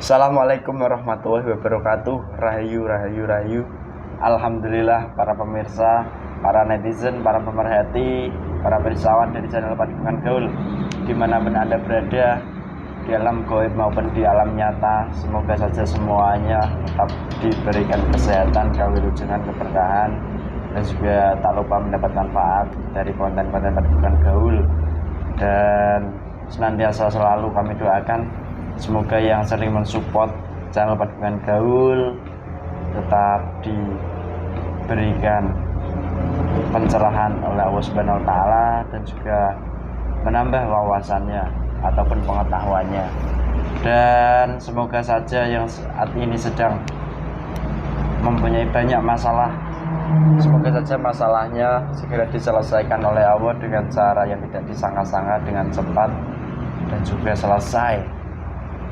Assalamualaikum warahmatullahi wabarakatuh. Rahayu, rahayu, rahayu. Alhamdulillah para pemirsa, para netizen, para pemerhati, para persawan dari channel Padukan Gaul, dimanapun Anda berada, di alam gaib maupun di alam nyata, semoga saja semuanya tetap diberikan kesehatan, kewilujengan, keberkahan, dan juga tak lupa mendapat manfaat dari konten-konten Padukan Gaul. Dan senantiasa selalu kami doakan semoga yang sering mensupport channel Padukan Gaul tetap diberikan pencerahan oleh Allah Subhanahu wa taala dan juga menambah wawasannya ataupun pengetahuannya. Dan semoga saja yang saat ini sedang mempunyai banyak masalah, semoga saja masalahnya segera diselesaikan oleh Allah dengan cara yang tidak disangka-sangka, dengan cepat dan juga selesai.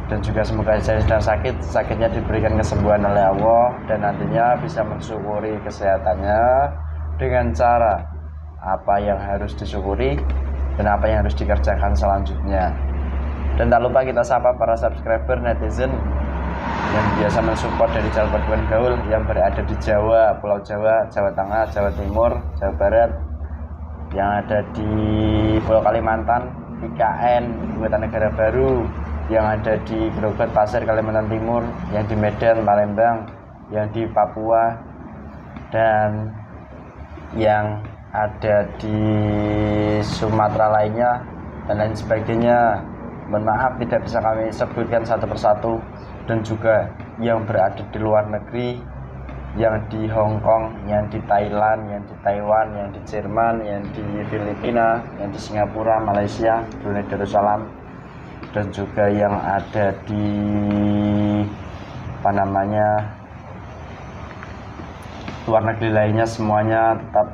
Dan juga semoga saya sedang sakitnya diberikan kesembuhan oleh Allah dan nantinya bisa mensyukuri kesehatannya dengan cara apa yang harus disyukuri dan apa yang harus dikerjakan selanjutnya. Dan tak lupa kita sapa para subscriber netizen yang biasa mensupport dari channel Padukan Gaul yang berada di Jawa, Pulau Jawa, Jawa Tengah, Jawa Timur, Jawa Barat, yang ada di Pulau Kalimantan, IKN, Ibu Kota Negara Baru, yang ada di Grogot, Pasir, Kalimantan Timur, yang di Medan, Palembang, yang di Papua, dan yang ada di Sumatera lainnya, dan lain sebagainya. Mohon maaf tidak bisa kami sebutkan satu persatu. Dan juga yang berada di luar negeri, yang di Hong Kong, yang di Thailand, yang di Taiwan, yang di Jerman, yang di Filipina, yang di Singapura, Malaysia, Brunei Darussalam, dan juga yang ada di luar negeri lainnya, semuanya tetap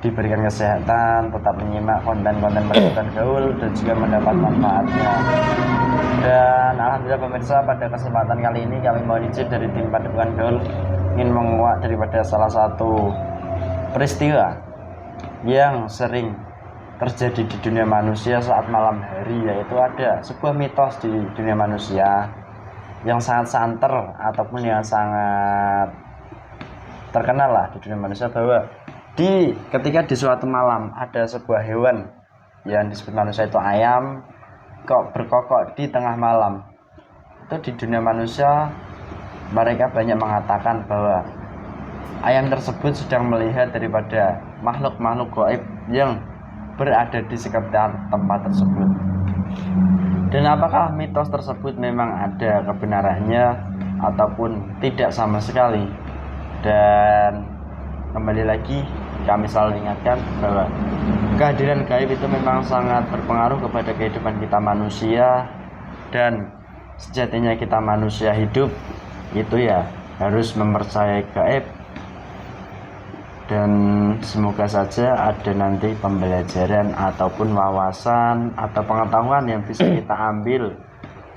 diberikan kesehatan, tetap menyimak konten-konten Padukan Gaul dan juga mendapat manfaatnya. Dan alhamdulillah pemirsa, pada kesempatan kali ini kami mohon izin dari tim Padukan Gaul ingin menguak daripada salah satu peristiwa yang sering terjadi di dunia manusia saat malam hari, yaitu ada sebuah mitos di dunia manusia yang sangat santer ataupun yang sangat terkenal lah di dunia manusia, bahwa ketika di suatu malam ada sebuah hewan yang disebut manusia itu ayam kok berkokok di tengah malam. Itu di dunia manusia mereka banyak mengatakan bahwa ayam tersebut sedang melihat daripada makhluk-makhluk gaib yang berada di sekitar tempat tersebut. Dan apakah mitos tersebut memang ada kebenarannya ataupun tidak sama sekali? Dan kembali lagi kami selalu ingatkan bahwa kehadiran gaib itu memang sangat berpengaruh kepada kehidupan kita manusia, dan sejatinya kita manusia hidup itu ya harus mempercayai gaib. Dan semoga saja ada nanti pembelajaran ataupun wawasan atau pengetahuan yang bisa kita ambil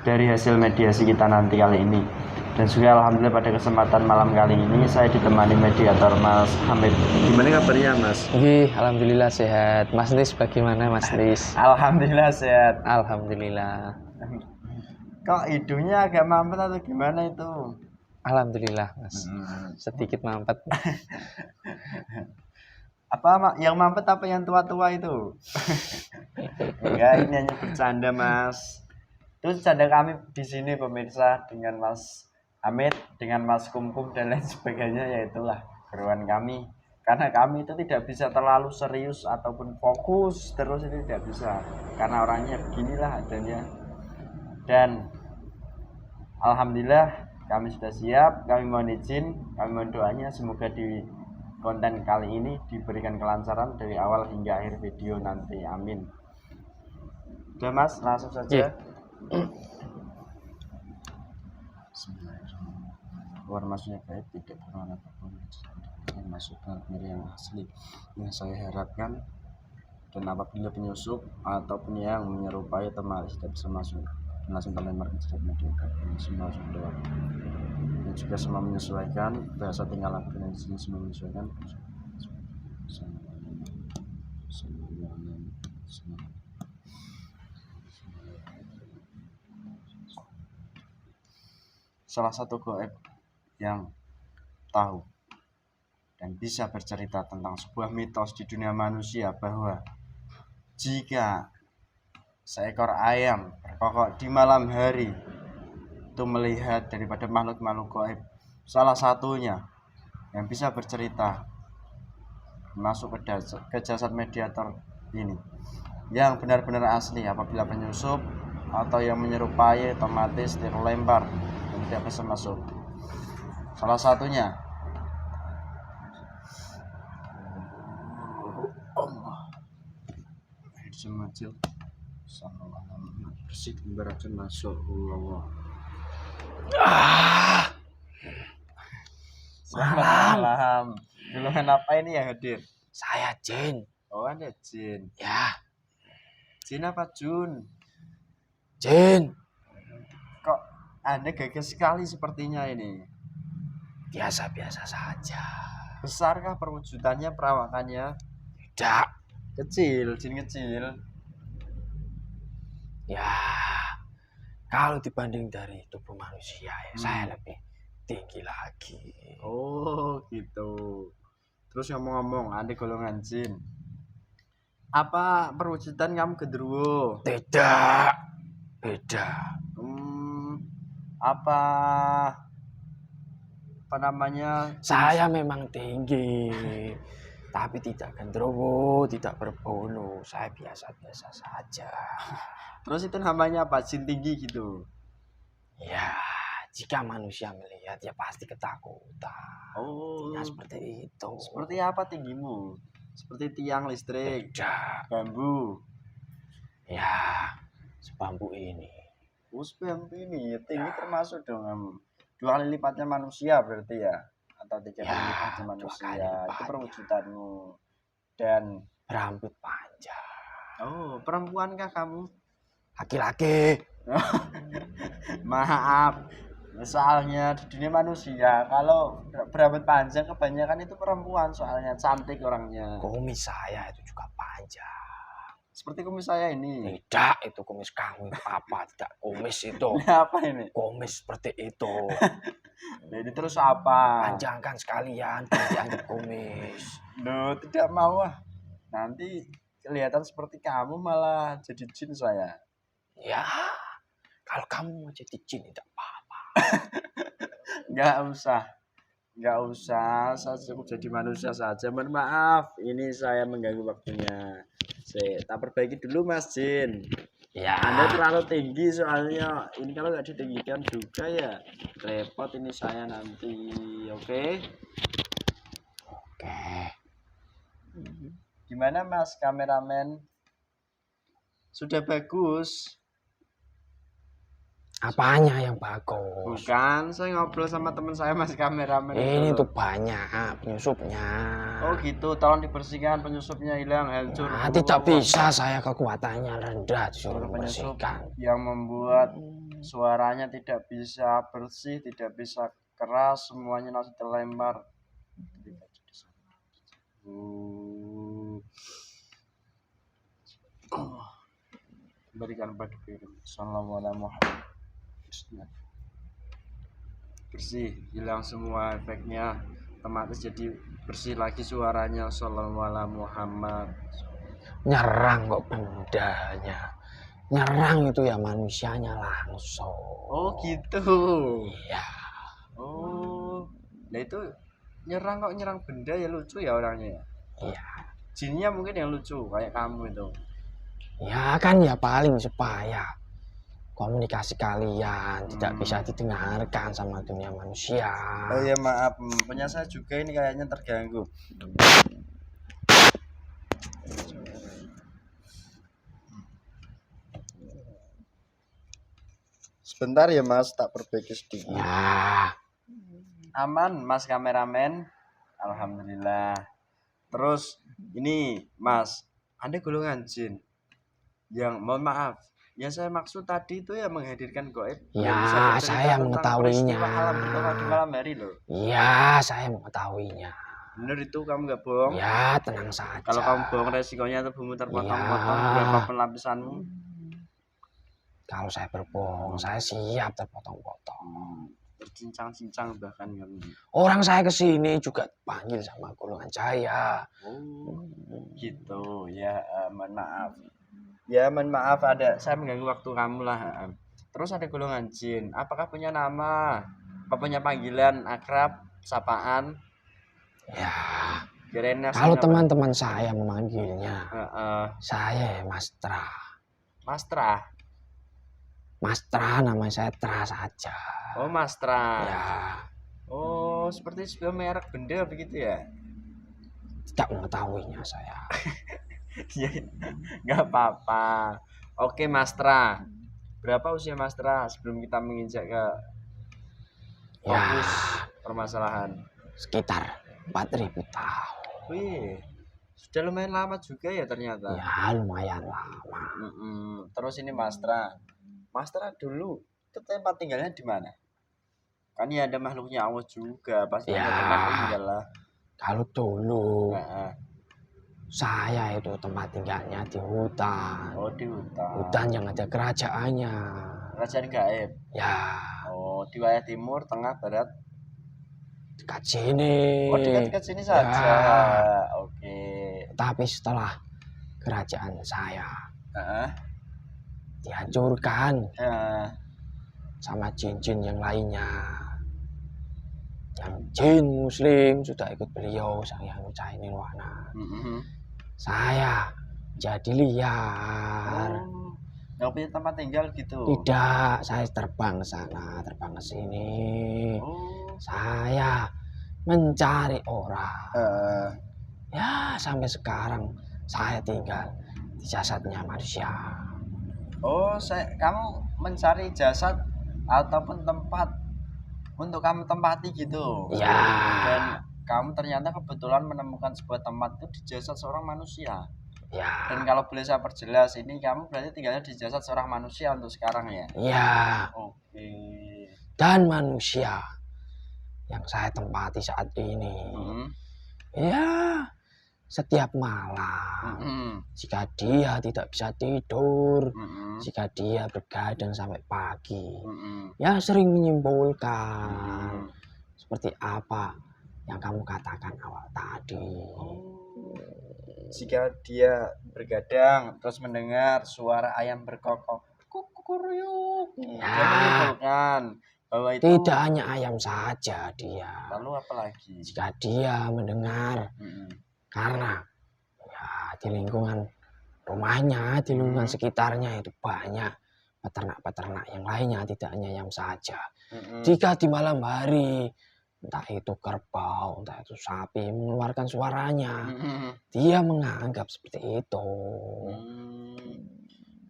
dari hasil mediasi kita nanti kali ini. Dan juga alhamdulillah pada kesempatan malam kali ini saya ditemani mediator Mas Hamid. Gimana kabarnya Mas? Alhamdulillah sehat. Mas Nis bagaimana Mas Nis? Alhamdulillah sehat. Alhamdulillah. Kok hidungnya agak mampet atau gimana itu? Alhamdulillah Mas. Sedikit mampet. Apa yang mampet apa yang tua-tua itu? Enggak, ini hanya bercanda Mas. Terus bercanda kami di sini pemirsa dengan Mas Hamid, dengan Mas Kumkum dan lain sebagainya, yaitulah keruan kami. Karena kami itu tidak bisa terlalu serius ataupun fokus terus, itu tidak bisa. Karena orangnya beginilah adanya. Dan alhamdulillah kami sudah siap, kami mohon izin, kami mohon doanya semoga di konten kali ini diberikan kelancaran dari awal hingga akhir video nanti, amin. Udah Mas, langsung saja. Keluar masuknya gaib tidak bermakna apapun, yang masuk benar-benar yang asli yang saya harapkan. Dan apabila penyusup ataupun yang menyerupai teman tidak bisa masuk, langsung kalian market sudah mendekat semua sudah. Dan juga semua menyesuaikan bahasa tinggal laku dan sini semua menyesuaikan salah satu gaib yang tahu dan bisa bercerita tentang sebuah mitos di dunia manusia bahwa jika seekor ayam berkokok di malam hari itu melihat daripada makhluk-makhluk gaib, salah satunya yang bisa bercerita masuk ke jasad mediator ini yang benar-benar asli. Apabila penyusup atau yang menyerupai otomatis terlempar dan tidak bisa masuk. Salah satunya Allah semacam sallallahu bersih berakan masuk Allah. Selamat malam. Golongan apa ini yang hadir? Saya Jin. Oh, Anda Jin. Ya, Jin apa Jun? Jin. Kok Anda gagah sekali sepertinya ini? Biasa-biasa saja. Besarkah perwujudannya, perawakannya? Tidak. Kecil, Jin kecil. Ya, kalau dibanding dari tubuh manusia ya saya lebih tinggi lagi. Oh, gitu. Terus ngomong-ngomong, Anda golongan Jin. Apa perwujudan kamu genderuwo? Tidak. Beda. Apa namanya? Saya memang tinggi, tapi tidak gendrowo, tidak berbulu. Saya biasa-biasa saja. Terus itu namanya apa? Jin tinggi gitu. Ya, jika manusia melihat ya pasti ketakutan. Oh, Ya seperti itu. seperti apa tinggimu? Seperti tiang listrik, Tidak. bambu. Ya, sebambu ini. Bambu ini tinggi termasuk dong. 2 kali lipatnya manusia berarti ya, atau 3 kali Ya, lipatnya 2 manusia. kali Itu lipatnya. perwujudanmu. Dan Berambut panjang. oh, perempuankah kamu? Laki-laki. Maaf, soalnya di dunia manusia kalau berambut panjang kebanyakan itu perempuan, soalnya cantik orangnya. Kumis saya itu juga panjang. Seperti kumis saya ini. Tidak, itu kumis kamu apa? Tidak kumis itu. Ini apa ini? Kumis seperti itu. Jadi terus apa? Panjangkan sekalian, dianggap kumis. Loh, tidak mau ah. Nanti kelihatan seperti kamu malah jadi jin saya. Ya, kalau kamu mau jadi jin tidak apa-apa. Nggak usah, saya cukup jadi manusia saja. Mohon maaf, ini saya mengganggu waktunya. Tak perbaiki dulu Mas Jin. Ya, Anda terlalu tinggi soalnya. Ini kalau nggak ditinggikan juga ya repot ini saya nanti. Oke? oke. Gimana Mas kameramen? Sudah bagus? Apanya yang bagus? Bukan, saya ngobrol sama teman saya Mas kameramen. Ini itu tuh loh. banyak penyusupnya. Oh gitu, tolong dibersihkan, penyusupnya hilang, hancur. Nah, tidak bisa, saya kekuatannya rendah disuruh Penyusup membersihkan. yang membuat suaranya tidak bisa bersih, tidak bisa keras, semuanya langsung terlempar. Berikan pada piring. Assalamualaikum. Bersih, hilang semua efeknya, otomatis jadi bersih lagi suaranya. Assalamualaikum Muhammad. Nyerang kok bendanya. Nyerang itu ya manusianya langsung. Oh gitu. Iya. Oh, nah itu nyerang kok nyerang benda ya, lucu ya orangnya. Iya. Jinnya mungkin yang lucu kayak kamu itu. Ya kan ya paling supaya komunikasi kalian tidak bisa didengarkan sama dunia manusia. Oh ya maaf, punya saya juga ini kayaknya terganggu. Sebentar ya Mas, tak perbaiki sedikit. Ya, Aman Mas kameramen. Alhamdulillah. Terus ini Mas, Anda golongan jin. Yang mohon maaf, yang saya maksud tadi itu ya menghadirkan gaib. Ya, Yang bisa bercerita saya tentang mengetahuinya. peristiwa alam bawah di malam hari loh. iya saya mengetahuinya. Bener itu, kamu nggak bohong? Ya, tenang saja. Kalau kamu bohong resikonya tubuhmu terpotong-potong. Ya. Berapa pelapisanmu? Kalau saya berbohong, saya siap terpotong-potong. bercincang-cincang bahkan kamu. Orang saya kesini juga panggil sama golongan Jaya. Oh, gitu ya. Mohon maaf. Ya, mohon maaf ada saya mengganggu waktu kamu lah. Terus ada golongan jin. Apakah punya nama? Apa punya panggilan akrab, sapaan? Ya, Kirain kalau apa? teman-teman saya memanggilnya, Heeh. saya Mastra. Mastra. Mastra nama saya Tra saja. Oh, Mastra. Ya, Oh, seperti sebuah merek benda begitu ya? tidak mengetahuinya saya. Ya, nggak apa-apa. Oke, Mastra. Berapa usia Mastra sebelum kita menginjak ke Ya, fokus permasalahan? sekitar 4.000 tahun. Wih, sudah lumayan lama juga ya ternyata. Ya, lumayan lama. Terus ini Mastra. Mastra dulu itu tempat tinggalnya di mana? Kan ya ada makhluknya Allah juga, pasti Ya. ada tempat tinggal lah. Kalau dulu Nah, saya itu tempat tinggalnya di hutan. oh di hutan. Hutan yang ada kerajaannya. Kerajaan gaib. Ya, Oh, di wilayah timur, tengah, barat. dekat sini. Oh, dekat-dekat sini saja. Ya. Oke. Tapi setelah kerajaan saya Heeh. dihancurkan Nah, sama jin-jin yang lainnya. Yang jin muslim sudah ikut beliau Sang Hyang Wicahya Nirwana. Saya jadi liar. Oh, nggak punya tempat tinggal gitu. Tidak, saya terbang ke sana, terbang ke sini. Oh. Saya mencari orang. Heeh. Ya, sampai sekarang saya tinggal di jasadnya manusia. Oh, kamu mencari jasad ataupun tempat untuk kamu tempati gitu. Ya. Dan kamu ternyata kebetulan menemukan sebuah tempat itu di jasad seorang manusia. Ya. Dan kalau boleh saya perjelas, ini kamu berarti tinggalnya di jasad seorang manusia untuk sekarang ya? Ya. Oke. Dan manusia yang saya tempati saat ini, ya setiap malam, jika dia tidak bisa tidur, jika dia bergadang sampai pagi, ya sering menyimpulkan seperti apa yang kamu katakan awal tadi. Jika dia bergadang terus mendengar suara ayam berkokok, kukuruyuk, dia menyimpulkan bahwa itu tidak hanya ayam saja dia. Lalu apa lagi? Jika dia mendengar, karena ya di lingkungan rumahnya, di lingkungan sekitarnya itu banyak peternak-peternak yang lainnya, tidak hanya ayam saja. Jika di malam hari, entah itu kerbau, entah itu sapi mengeluarkan suaranya, dia menganggap seperti itu.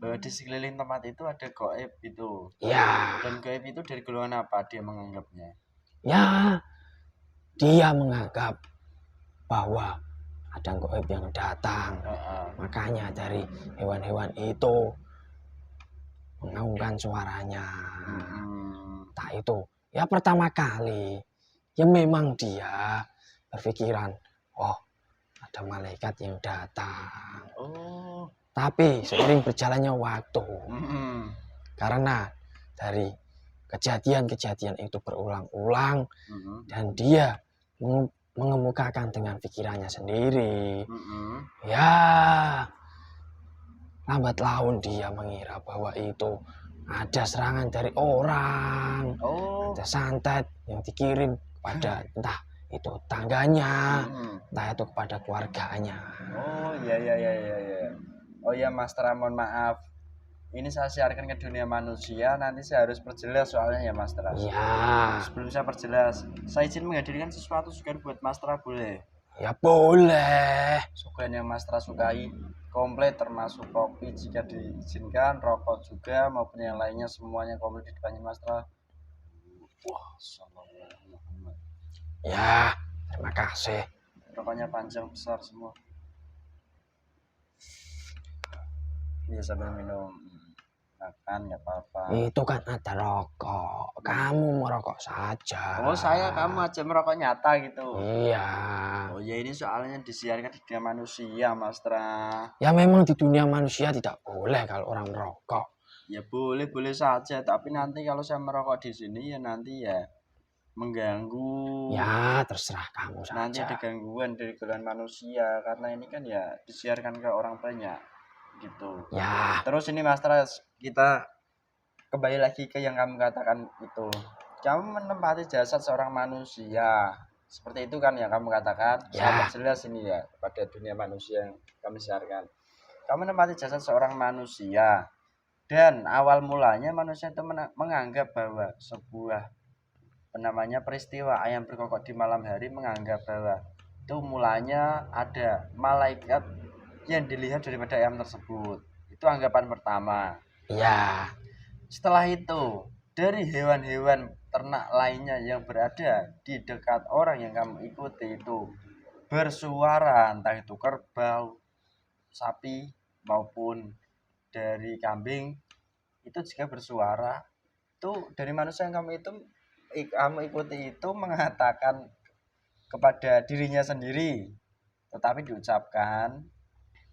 Bahwa di sekeliling tempat itu ada gaib itu. Ya. Dan gaib itu dari golongan apa dia menganggapnya? Ya, dia menganggap bahwa ada gaib yang datang. Makanya dari hewan-hewan itu mengaungkan suaranya. Entah itu, ya pertama kali, ya memang dia berpikiran, oh ada malaikat yang datang. Oh. Tapi seiring berjalannya waktu, karena dari kejadian-kejadian itu berulang-ulang, dan dia mengemukakan dengan pikirannya sendiri, ya lambat laun dia mengira bahwa itu ada serangan dari orang, ada santet yang dikirim kepada entah itu tangganya, entah itu kepada keluarganya. Oh iya. Oh ya Mas Tra, mohon maaf. Ini saya siarkan ke dunia manusia, nanti saya harus perjelas soalnya ya Mas Tra. Iya. Sebelum saya perjelas, saya izin menghadirkan sesuatu sukan buat Mas Tra, boleh? Ya boleh. Sukan yang Mas Tra sukai komplit termasuk kopi jika diizinkan, rokok juga maupun yang lainnya semuanya komplit di depannya Mas Tra. Wah, sallallahu Muhammad. Ya, terima kasih. Rokoknya panjang besar semua. Iya sambil minum, makan nggak apa-apa. Itu kan ada rokok, kamu merokok saja. Oh kamu aja merokok nyata gitu. Iya. Oh ya ini soalnya disiarkan di dunia manusia Mas Tra. Ya memang di dunia manusia tidak boleh kalau orang merokok. Ya boleh saja, tapi nanti kalau saya merokok di sini ya nanti ya mengganggu. Ya, terserah kamu Nanti saja. ada gangguan dari golongan manusia karena ini kan ya disiarkan ke orang banyak gitu. Ya, Terus ini Mas Tras, kita kembali lagi ke yang kamu katakan itu. Kamu menempati jasad seorang manusia. Seperti itu kan yang kamu katakan. Saya Ya. perjelas ini ya pada dunia manusia yang kami siarkan. Kamu menempati jasad seorang manusia. Dan awal mulanya manusia itu menganggap bahwa sebuah namanya peristiwa ayam berkokok di malam hari, menganggap bahwa itu mulanya ada malaikat yang dilihat daripada ayam tersebut. Itu anggapan pertama. Ya, Setelah itu, dari hewan-hewan ternak lainnya yang berada di dekat orang yang kamu ikuti itu bersuara, entah itu kerbau, sapi, maupun dari kambing, itu juga bersuara. Itu dari manusia yang kamu ikuti itu mengatakan kepada dirinya sendiri, tetapi diucapkan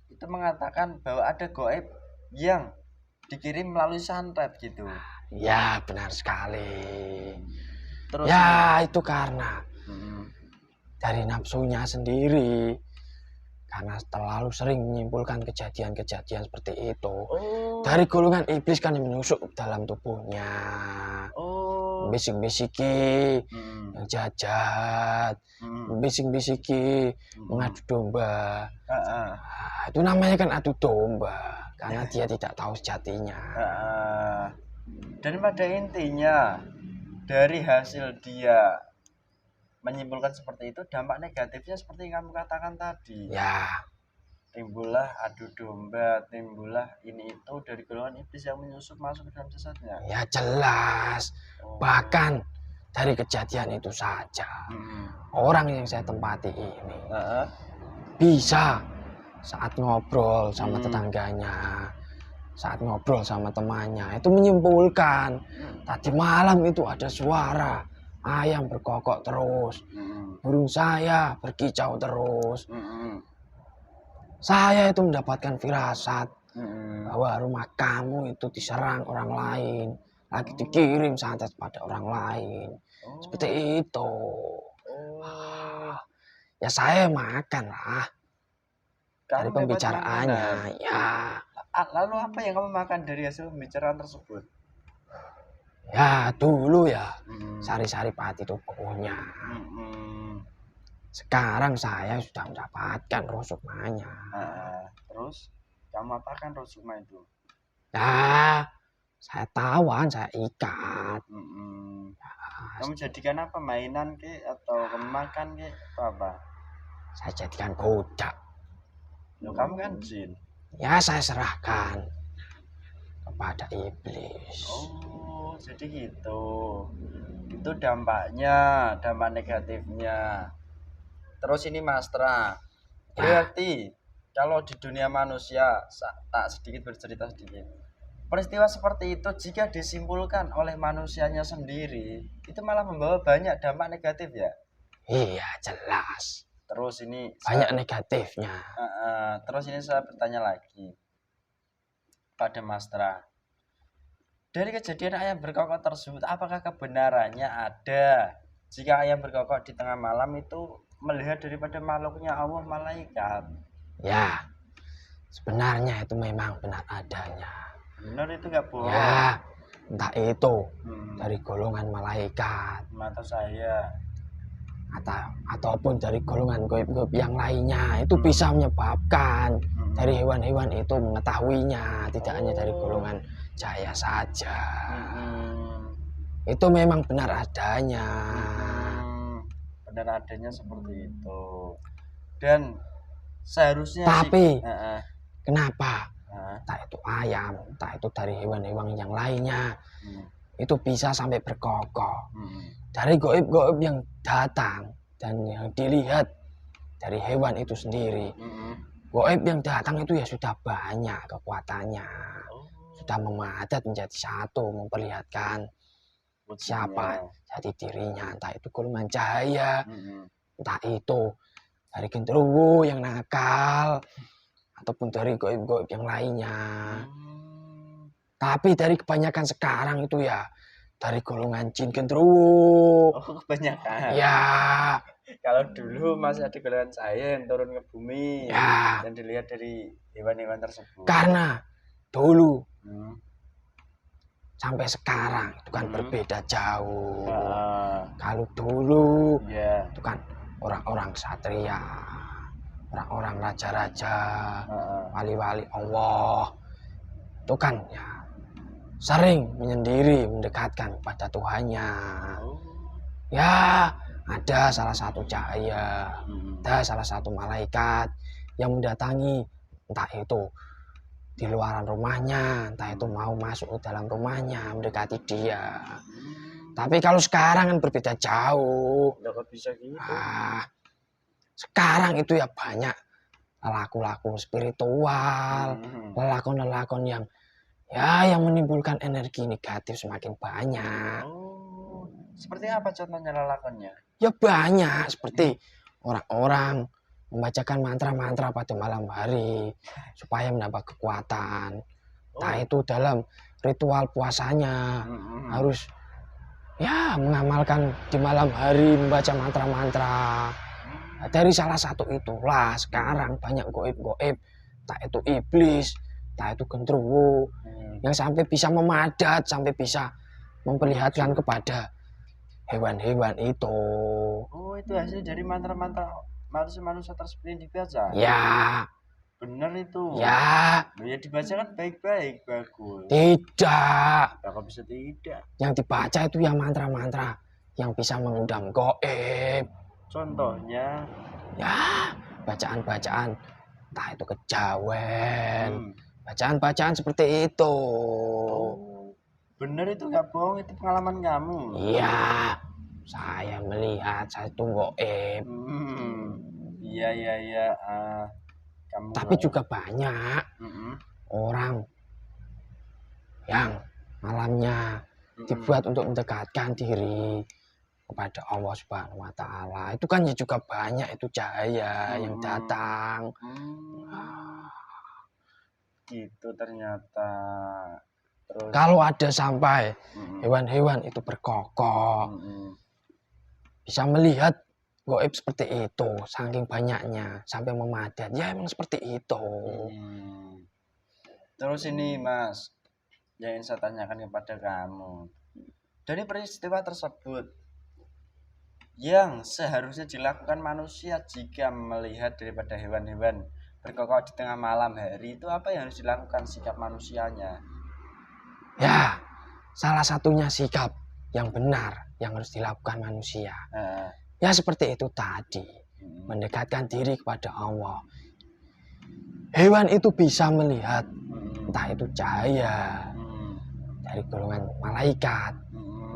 itu mengatakan bahwa ada goib yang dikirim melalui santet gitu. ya benar sekali. Terus Ya, itu karena ini, dari nafsunya sendiri. Karena terlalu sering menyimpulkan kejadian-kejadian seperti itu. oh, Dari golongan iblis kan yang menusuk dalam tubuhnya. oh, Bisik-bisiki hmm, yang jahat. hmm, Bisik-bisiki hmm, mengadu domba. ah, ah, Nah, itu namanya kan adu domba. Karena dia tidak tahu sejatinya. ah. Dan pada intinya dari hasil dia menyimpulkan seperti itu, dampak negatifnya seperti yang kamu katakan tadi. Ya, Timbullah adu domba, timbullah ini itu dari golongan iblis yang menyusup masuk ke dalam jasadnya. ya jelas. Oh. Bahkan dari kejadian itu saja. Orang yang saya tempati ini bisa saat ngobrol sama tetangganya, saat ngobrol sama temannya, itu menyimpulkan tadi malam itu ada suara ayam berkokok terus, burung saya berkicau terus. Saya itu mendapatkan firasat bahwa rumah kamu itu diserang orang lain, lagi dikirim santet pada orang lain. Seperti itu. Ya saya makan lah dari Kamu pembicaraannya. Ya, Lalu apa yang kamu makan dari hasil pembicaraan tersebut? ya dulu ya sari-sari pati tubuhnya. Sekarang saya sudah mendapatkan rusukmanya. Terus kamu apakan rusukma itu? Ya, saya tawan, saya ikat. Kamu jadikan apa? Mainan ke atau kemakan ke apa? Saya jadikan budak. Loh, kamu kan jin. Ya, saya serahkan kepada iblis. Oh, jadi gitu. Itu dampaknya, dampak negatifnya. Terus ini Mas Tra, berarti kalau di dunia manusia, tak sedikit bercerita sedikit, peristiwa seperti itu jika disimpulkan oleh manusianya sendiri, itu malah membawa banyak dampak negatif ya? Iya, jelas. Terus ini banyak negatifnya. Terus ini saya bertanya lagi pada Mas Tra, dari kejadian ayam berkokok tersebut, apakah kebenarannya ada jika ayam berkokok di tengah malam itu melihat daripada makhluknya Allah, malaikat? Ya, sebenarnya itu memang benar adanya. Benar, itu nggak bohong. Ya, entah itu dari golongan malaikat, mata saya, ataupun dari golongan goib-goib yang lainnya, itu bisa menyebabkan dari hewan-hewan itu mengetahuinya, tidak hanya dari golongan jaya saja. Itu memang benar adanya. Benar adanya seperti itu. Dan seharusnya tapi kenapa tak itu ayam, tak itu dari hewan-hewan yang lainnya, itu bisa sampai berkokok dari goib-goib yang datang dan yang dilihat dari hewan itu sendiri. Goib yang datang itu ya sudah banyak kekuatannya, sudah memadat menjadi satu, memperlihatkan siapa jadi dirinya, entah itu golongan cahaya, entah itu dari genderuwo yang nakal, ataupun dari goib-goib yang lainnya. Tapi dari kebanyakan sekarang itu ya dari golongan jin gendruwo. Oh, kebanyakan. Ya, Kalau dulu masih ada golongan saya yang turun ke bumi ya. dan dilihat dari hewan-hewan tersebut. Karena dulu Hmm. sampai sekarang itu kan berbeda jauh. Kalau dulu Ya. itu kan orang-orang ksatria, orang-orang raja-raja, wali-wali Allah, itu kan ya sering menyendiri mendekatkan pada Tuhannya. Oh. Ya, ada salah satu cahaya, Hmm. ada salah satu malaikat yang mendatangi, entah itu di luaran rumahnya, entah itu mau masuk ke dalam rumahnya, mendekati dia. Tapi kalau sekarang kan berbeda jauh. Nggak kok bisa gitu. Sekarang itu ya banyak laku-laku spiritual, lelakon-lelakon yang yang menimbulkan energi negatif semakin banyak. Oh, seperti apa contohnya lelakonnya? Ya banyak, seperti orang-orang membacakan mantra-mantra pada malam hari supaya menambah kekuatan. Entah itu dalam ritual puasanya harus mengamalkan di malam hari membaca mantra-mantra. Dari salah satu itulah sekarang banyak goib-goib, entah itu iblis, entah itu gendruwo, yang sampai bisa memadat, sampai bisa memperlihatkan kepada hewan-hewan itu. Oh, itu hasil dari mantra-mantra manusia-manusia tersebut yang dibaca? Ya. Bener itu? Ya. Ya dibaca kan baik-baik, bagus. Tidak. Kok bisa tidak? Yang dibaca itu yang mantra-mantra yang bisa mengundang goib. Contohnya? Ya, bacaan-bacaan, entah itu kejawen, bacaan-bacaan seperti itu. Oh, bener itu nggak bohong, itu pengalaman kamu? Iya, saya melihat, saya itu goib. Iya. Kamu tapi juga banyak orang yang malamnya dibuat untuk mendekatkan diri kepada Allah Subhanahu wa Ta'ala. Itu kan ya juga banyak itu cahaya yang datang. Gitu ternyata. Terus kalau ada sampai hewan-hewan itu berkokok, bisa melihat goib seperti itu, saking banyaknya sampai memadat, ya emang seperti itu. Terus ini Mas, yang ingin saya tanyakan kepada kamu, dari peristiwa tersebut yang seharusnya dilakukan manusia jika melihat daripada hewan-hewan berkokok di tengah malam hari, itu apa yang harus dilakukan sikap manusianya? Ya, salah satunya sikap yang benar yang harus dilakukan manusia. Ya seperti itu tadi, mendekatkan diri kepada Allah. Hewan itu bisa melihat, entah itu cahaya dari golongan malaikat,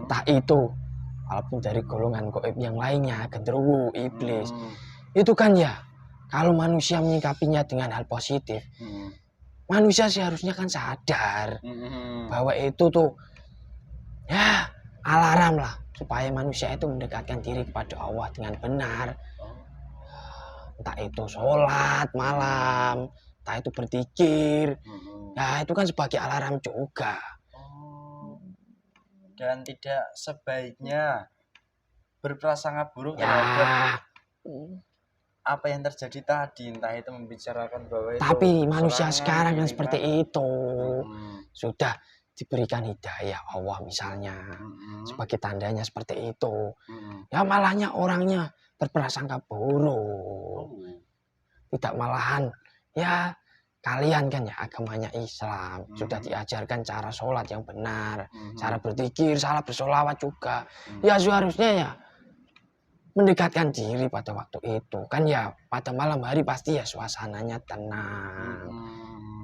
entah itu walaupun dari golongan goib yang lainnya, gendruwo, iblis. Itu kan ya, kalau manusia menyikapinya dengan hal positif, manusia seharusnya kan sadar bahwa itu tuh ya alarm lah supaya manusia itu mendekatkan diri kepada Allah dengan benar. Entah itu sholat malam, entah itu berzikir, ya itu kan sebagai alarm juga. Dan tidak sebaiknya berprasangka buruk terhadap apa yang terjadi tadi, entah itu membicarakan bahwa tapi itu manusia sekarang kan seperti itu, sudah diberikan hidayah Allah misalnya, sebagai tandanya seperti itu, ya malahnya orangnya berprasangka buruk, tidak malahan ya. Kalian kan ya agamanya Islam, sudah diajarkan cara sholat yang benar, cara berzikir, cara bersolawat juga. Ya seharusnya ya mendekatkan diri pada waktu itu. Kan ya pada malam hari pasti ya suasananya tenang,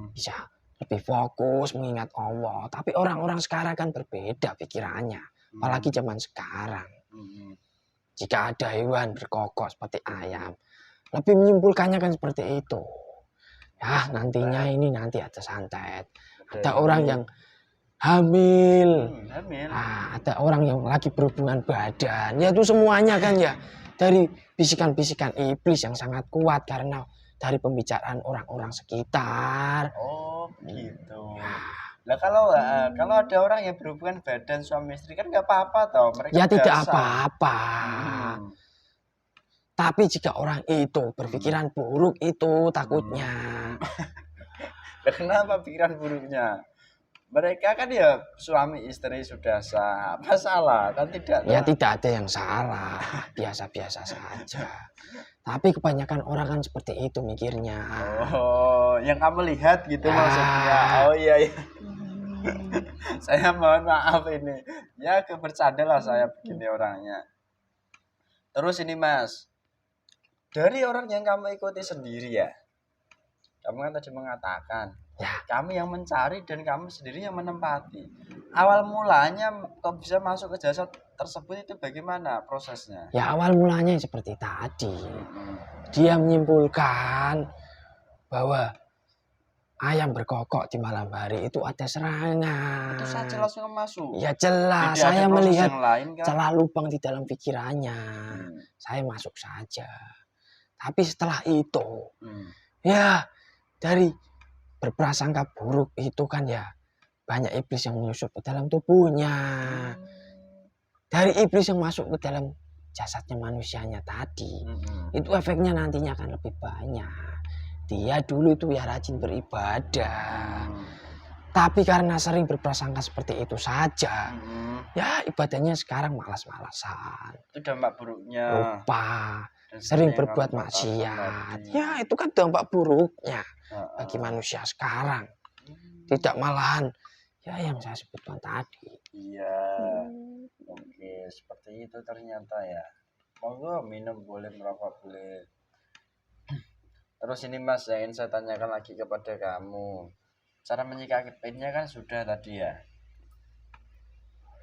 bisa lebih fokus mengingat Allah. Tapi orang-orang sekarang kan berbeda pikirannya, apalagi zaman sekarang. Jika ada hewan berkokok seperti ayam, lebih menyimpulkannya kan seperti itu. Ya nantinya ini nanti ada santet, ada orang yang hamil, ada orang yang lagi berhubungan badan, ya itu semuanya kan ya dari bisikan-bisikan iblis yang sangat kuat karena dari pembicaraan orang-orang sekitar. Oh gitu. Lah kalau ada orang yang berhubungan badan suami istri kan nggak apa-apa toh, mereka Ya tidak biasa. apa-apa. Hmm. Tapi jika orang itu berpikiran buruk itu takutnya. Lah kenapa pikiran buruknya? Mereka kan ya suami istri sudah sah, apa salah kan tidak Ya toh? tidak ada yang salah, biasa-biasa saja. Tapi kebanyakan orang kan seperti itu mikirnya. Oh, yang kamu lihat gitu Ya. maksudnya. Oh iya iya. Saya mohon maaf ini. Ya bercanda lah saya begini orangnya. Terus ini Mas, dari orang yang kamu ikuti sendiri ya. Kamu kan tadi mengatakan, Ya. kami yang mencari dan kamu sendiri yang menempati. Awal mulanya kok bisa masuk ke jasa tersebut itu bagaimana prosesnya? Ya awal mulanya seperti tadi. Hmm. Dia menyimpulkan bahwa ayam berkokok di malam hari itu ada serangan. Itu saja langsung masuk. Ya jelas, Tidak ada saya proses melihat yang lain kan? celah lubang di dalam pikirannya. Hmm. Saya masuk saja. Tapi setelah itu, Hmm. ya dari berprasangka buruk itu kan ya banyak iblis yang menyusup ke dalam tubuhnya. Dari iblis yang masuk ke dalam jasadnya manusianya tadi, Hmm. itu efeknya nantinya akan lebih banyak. Dia dulu itu ya rajin beribadah, Hmm. tapi karena sering berprasangka seperti itu saja, Hmm. ya ibadahnya sekarang malas-malasan, Itu dampak buruknya. lupa, Dan sering seperti yang berbuat kamu katakan maksiat. tadi. Ya itu kan dampak buruknya Heeh. bagi manusia sekarang. Tidak malahan ya yang saya sebutkan tadi. Iya, oke, seperti itu ternyata ya. Monggo minum boleh, merokok boleh. Terus ini Mas, yang ingin saya tanyakan lagi kepada kamu. Cara menyikapinya kan sudah tadi ya.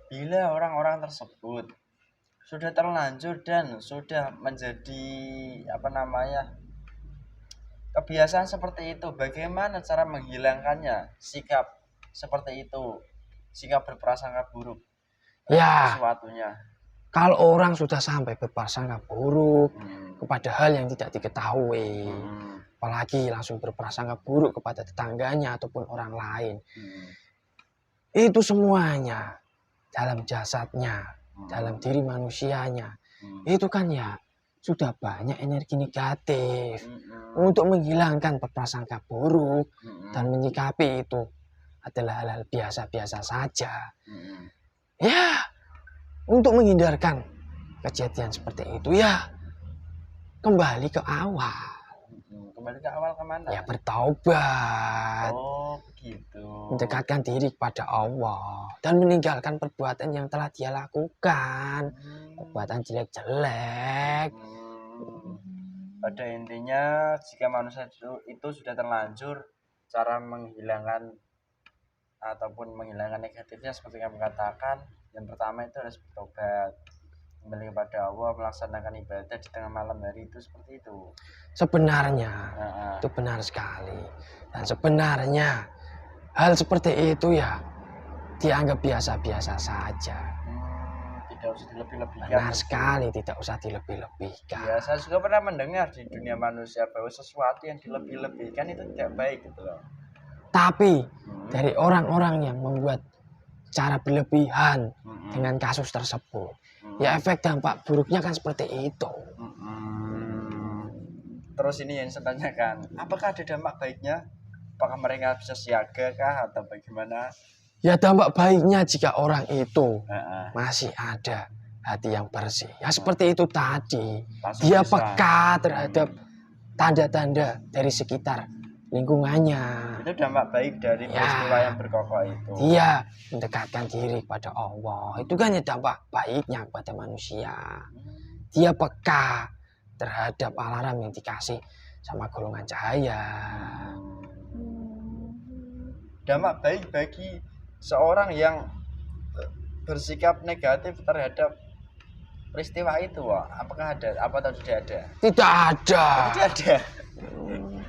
Bila orang-orang tersebut sudah terlanjur dan sudah menjadi kebiasaan seperti itu, bagaimana cara menghilangkannya? Sikap seperti itu, sikap berprasangka buruk Ya, sesuatunya. kalau orang sudah sampai berprasangka buruk Hmm. kepada hal yang tidak diketahui, Hmm. apalagi langsung berprasangka buruk kepada tetangganya ataupun orang lain, Hmm. itu semuanya dalam jasadnya, Hmm. dalam diri manusianya, Hmm. itu kan ya sudah banyak energi negatif. Hmm. Untuk menghilangkan berprasangka buruk Hmm. dan menyikapi itu adalah hal-hal biasa-biasa saja. Hmm. Ya, untuk menghindarkan kejadian seperti itu ya kembali ke awal. Hmm. Kembali ke awal kemana? Ya bertaubat, Oh begitu. mendekatkan diri kepada Allah dan meninggalkan perbuatan yang telah dia lakukan, Hmm. perbuatan jelek-jelek. Pada intinya jika manusia itu sudah terlanjur, cara menghilangkan ataupun menghilangkan negatifnya seperti yang kamu katakan, yang pertama itu harus bertobat, kembali kepada Allah, melaksanakan ibadah di tengah malam hari itu seperti itu. Sebenarnya Nah, itu benar sekali. Dan sebenarnya hal seperti itu ya dianggap biasa-biasa saja. tidak usah dilebih-lebihkan. Benar sekali, tidak usah dilebih-lebihkan. Ya, saya juga pernah mendengar di dunia manusia bahwa sesuatu yang dilebih-lebihkan itu tidak baik gitu loh. Tapi dari orang-orang yang membuat cara berlebihan Hmm. dengan kasus tersebut, ya efek dampak buruknya kan seperti itu. Terus ini yang saya tanyakan, apakah ada dampak baiknya? Apakah mereka bisa siaga kah atau bagaimana? Ya dampak baiknya jika orang itu Heeh. masih ada hati yang bersih. Ya seperti itu tadi. Langsung Dia bisa. peka terhadap tanda-tanda dari sekitar lingkungannya. Itu dampak baik dari Ya. peristiwa yang berkokok itu. Dia mendekatkan diri kepada Allah. Itu kan ya dampak baiknya kepada manusia. Dia peka terhadap alarm yang dikasih sama golongan cahaya. Dampak baik bagi seorang yang bersikap negatif terhadap peristiwa itu, Wak. Apakah ada? Apa atau tidak ada? Tidak ada. Tidak ada.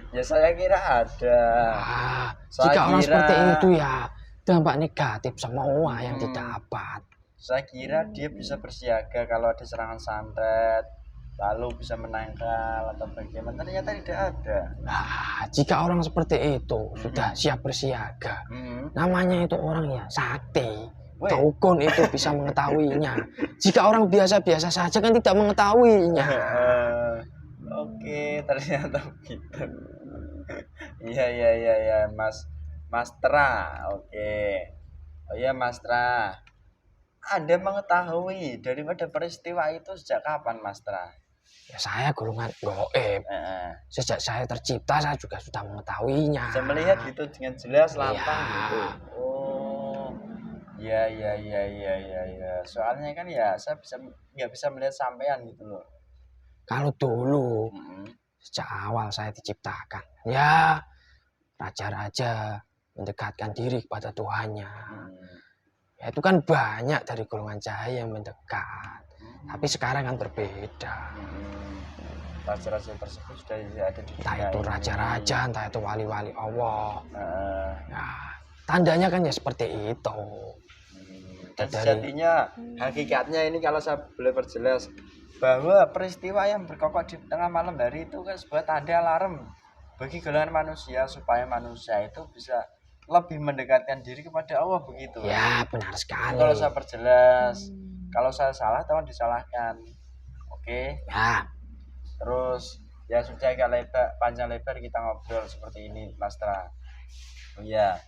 Ya saya kira ada. Ah, Saya jika orang kira- seperti itu ya dampak negatif semua yang didapat. Saya kira dia bisa bersiaga kalau ada serangan santet, lalu bisa menangkal atau bagaimana, ternyata tidak ada. Nah, jika orang seperti itu sudah siap bersiaga, namanya itu orang ya sakti. Weh. Dukun itu bisa mengetahuinya. Jika orang biasa-biasa saja kan tidak mengetahuinya. Oke, ternyata begitu. Iya, Mas Tra. Oke. Oh iya, Mas Tra. Anda mengetahui daripada peristiwa itu sejak kapan, Mas Tra? Ya, saya golongan goib. Sejak saya tercipta saya juga sudah mengetahuinya. Saya melihat gitu dengan jelas lantang Iya. gitu. Oh. Iya. Soalnya kan ya saya nggak bisa melihat sampean gitu loh. Kalau dulu sejak awal saya diciptakan, ya raja-raja mendekatkan diri kepada Tuhannya. Ya, itu kan banyak dari golongan cahaya yang mendekat. Tapi sekarang kan berbeda. Raja-raja tersebut sudah ada di Entah dunia itu ini. raja-raja, entah itu wali-wali Allah. Nah, tandanya kan ya seperti itu. Dan sejatinya, hakikatnya ini kalau saya boleh perjelas, bahwa peristiwa yang berkokok di tengah malam hari itu kan sebuah tanda alarm bagi golongan manusia supaya manusia itu bisa lebih mendekatkan diri kepada Allah, begitu. Ya, benar sekali. Kalau saya perjelas, kalau saya salah tolong disalahkan. Oke. Ya. Terus ya sudah agak lebar, panjang lebar kita ngobrol seperti ini, Mas Tra. Oh iya.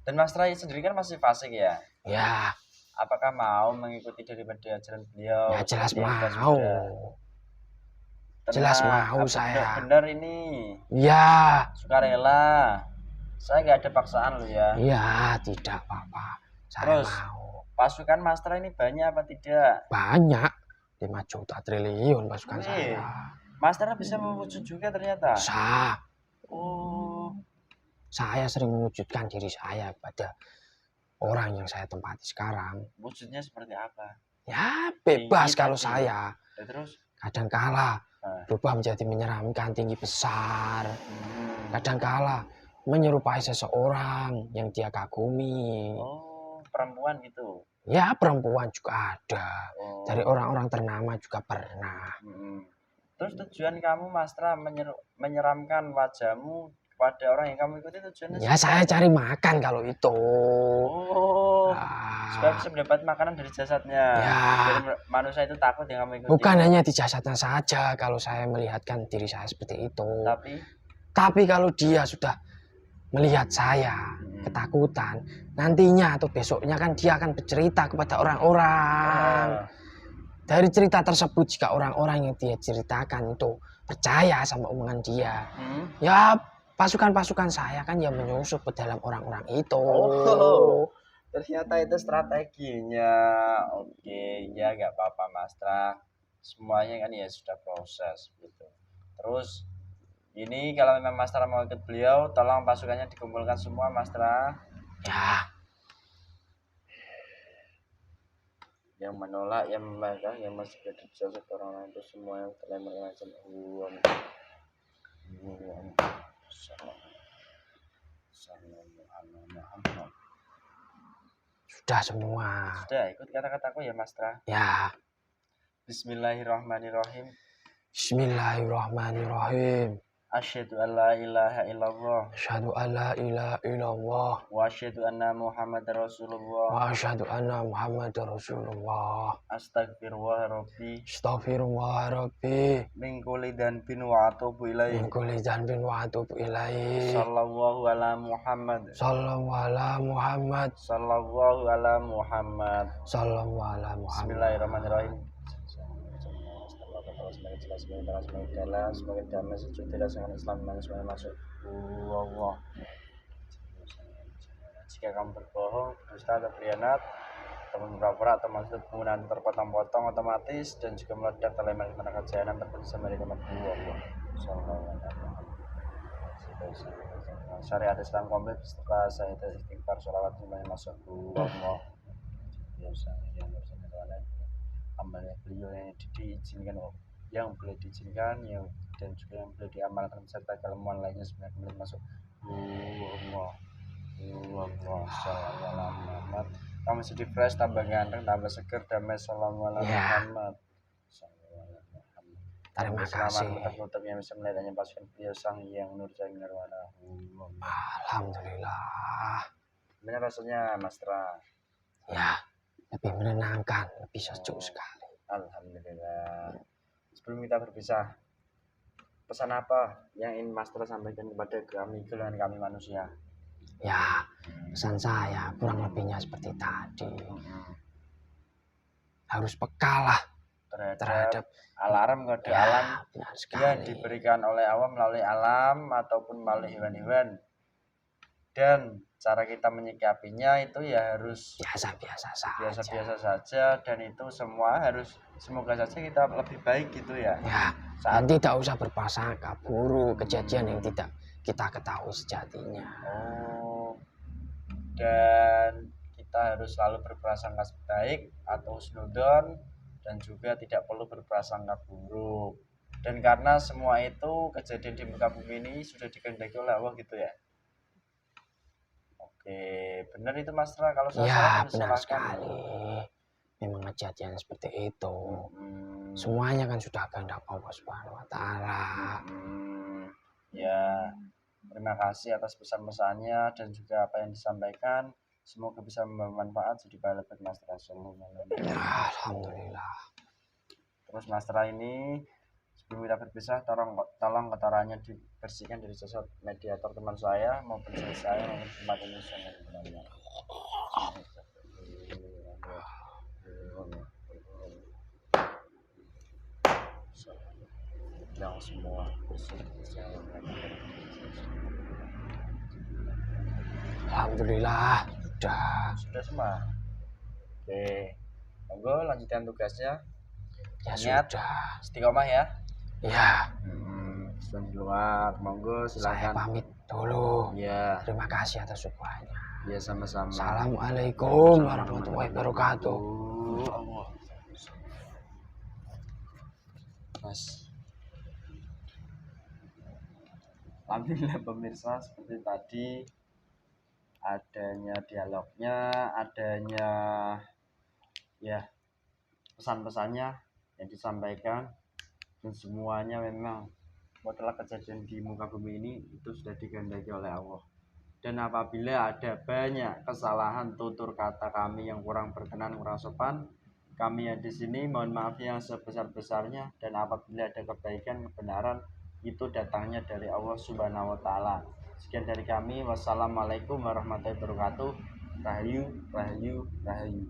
Dan Mas Tra sendiri kan masih fasik ya? Ya. Apakah mau mengikuti daripada ajaran beliau? Ya jelas seperti yang kita mau. sudah Jelas tenang, mau apa saya. benar ini? Ya. Sukarela. Saya nggak ada paksaan lo ya. Iya, tidak apa-apa. Saya Terus, mau. pasukan Mas Tra ini banyak apa tidak? Banyak. 5 juta triliun pasukan saya. Mas Tra bisa mewujud juga ternyata. Bisa. Oh. Saya sering mewujudkan diri saya kepada orang yang saya tempati sekarang. Wujudnya seperti apa? Ya, bebas Tinggi kalau tadi. saya. Ya, terus? Kadangkala berubah menjadi menyeramkan, tinggi besar. Kadangkala menyerupai seseorang yang dia kagumi. Oh, perempuan gitu? Ya, perempuan juga ada. Dari orang-orang ternama juga pernah. Terus tujuan kamu, Mas Tra, menyeramkan wajahmu kepada orang yang kamu ikuti, tujuannya? Ya, saya cari makan kalau itu. Oh, supaya bisa mendapat makanan dari jasadnya. Ya. Biar manusia itu takut yang kamu ikuti. Bukan hanya di jasadnya saja kalau saya melihatkan diri saya seperti itu. Tapi kalau dia sudah melihat saya ketakutan, nantinya atau besoknya kan dia akan bercerita kepada orang-orang. Dari cerita tersebut, jika orang-orang yang dia ceritakan itu percaya sama omongan dia, ya pasukan-pasukan saya kan yang menyusup ke dalam orang-orang itu. Oh, ternyata itu strateginya. Oke, ya nggak apa-apa, Mas Tra. Semuanya kan ya sudah proses gitu. Terus ini kalau memang Mas Tra mau ikut beliau, tolong pasukannya dikumpulkan semua, Mas Tra. Ya. Yang menolak, yang membantah, yang masih berada di sosok orang-orang itu semua yang telah mengajak uang. Sudah semua. Sudah ikut kata-kataku ya, Mas Tra. Ya. Bismillahirrahmanirrahim. Bismillahirrahmanirrahim. Asyhadu an la ilaha illallah. Asyhadu an la ilaha illallah. Wa asyhadu anna Muhammadar Rasulullah. Wa asyhadu anna Muhammadar Rasulullah. Astagfirullah Rabbi. Astagfirullah Rabbi. Min kulli dhanbin wa atubu ilaihi. Min kulli dhanbin wa atubu ilaihi. Sallallahu ala Muhammad. Sallallahu ala Muhammad. Sallallahu ala Muhammad. Sallallahu ala Muhammad. Bismillahirrahmanirrahim. Semakin damai sejuk dirasakan Islam dan semuanya masuk. Allah. Jika kamu berbohong, berdusta atau berkhianat, atau berpura-pura atau maksud penggunaan terpotong-potong otomatis dan juga meledak terlempar ke neraka jahanam terputus sama di tempat Allah. Syariat Islam komplit setelah saya istighfar sholawat semuanya masuk. Allah. Amalnya beliau yang diizinkan, yang boleh diizinkan, yang dan juga yang boleh diamalkan serta kelemahan lainnya sebenarnya kemudian masuk. Allah, Sallallahu Muhammad. Kamu sedih fresh, tambah ganteng, tambah seger, damai. Sallallahu Muhammad. Terima kasih. Muter-muter yang bisa melihat hanya pasukan beliau sang yang nur sang nirwana. Alhamdulillah. Gimana rasanya Mas Tra? Ya, lebih menenangkan, lebih sejuk sekali. Alhamdulillah. Sebelum kita berpisah, pesan apa yang ingin Mas Tra sampaikan kepada kami, golongan kami manusia? Ya, pesan saya kurang lebihnya seperti tadi. Harus peka lah terhadap alarm kode ya, alam benar yang sekali. diberikan oleh Allah melalui alam ataupun melalui hewan-hewan. Dan cara kita menyikapinya itu ya harus Biasa-biasa biasa-biasa saja, dan itu semua harus semoga saja kita lebih baik gitu ya. Ya, dan tidak usah berprasangka buruk kejadian yang tidak kita ketahui sejatinya. Oh, dan kita harus selalu berprasangka baik atau husnudon, dan juga tidak perlu berprasangka buruk. Dan karena semua itu kejadian di muka bumi ini sudah dikehendaki oleh Allah gitu ya. Oke, benar itu Mas Tra. Kalau saya Ya, salah, benar silahkan. sekali. Memang kejadian seperti itu. Semuanya kan sudah kehendak Allah Subhanahu wa taala. Ya, terima kasih atas pesan-pesannya dan juga apa yang disampaikan. Semoga bisa bermanfaat jadi pahala buat Mas Tra. Alhamdulillah. Terus Mas Tra ini sebelum kita berpisah, tolong kotorannya dibersihkan dari sosok mediator teman saya maupun saya maupun tempat ini sebenarnya. Yang semua bersih. Alhamdulillah, sudah semua. Oke, monggo lanjutkan tugasnya. Ya Ingat, sudah. istiqomah ya. Ya. Sudah keluar, monggo Saya silakan. pamit dulu. Ya. Terima kasih atas supply-nya. Ya, sama-sama. Assalamualaikum warahmatullahi wabarakatuh. Allah. Mas. Alhamdulillah pemirsa, seperti tadi adanya dialognya, adanya ya pesan-pesannya yang disampaikan, dan semuanya memang mutlak kejadian di muka bumi ini itu sudah dikehendaki oleh Allah. Dan apabila ada banyak kesalahan tutur kata kami yang kurang berkenan, kurang sopan, kami yang di sini mohon maaf yang sebesar-besarnya. Dan apabila ada kebaikan, kebenaran, itu datangnya dari Allah Subhanahu wa taala. Sekian dari kami. Wassalamualaikum warahmatullahi wabarakatuh. Rahayu, rahayu, rahayu.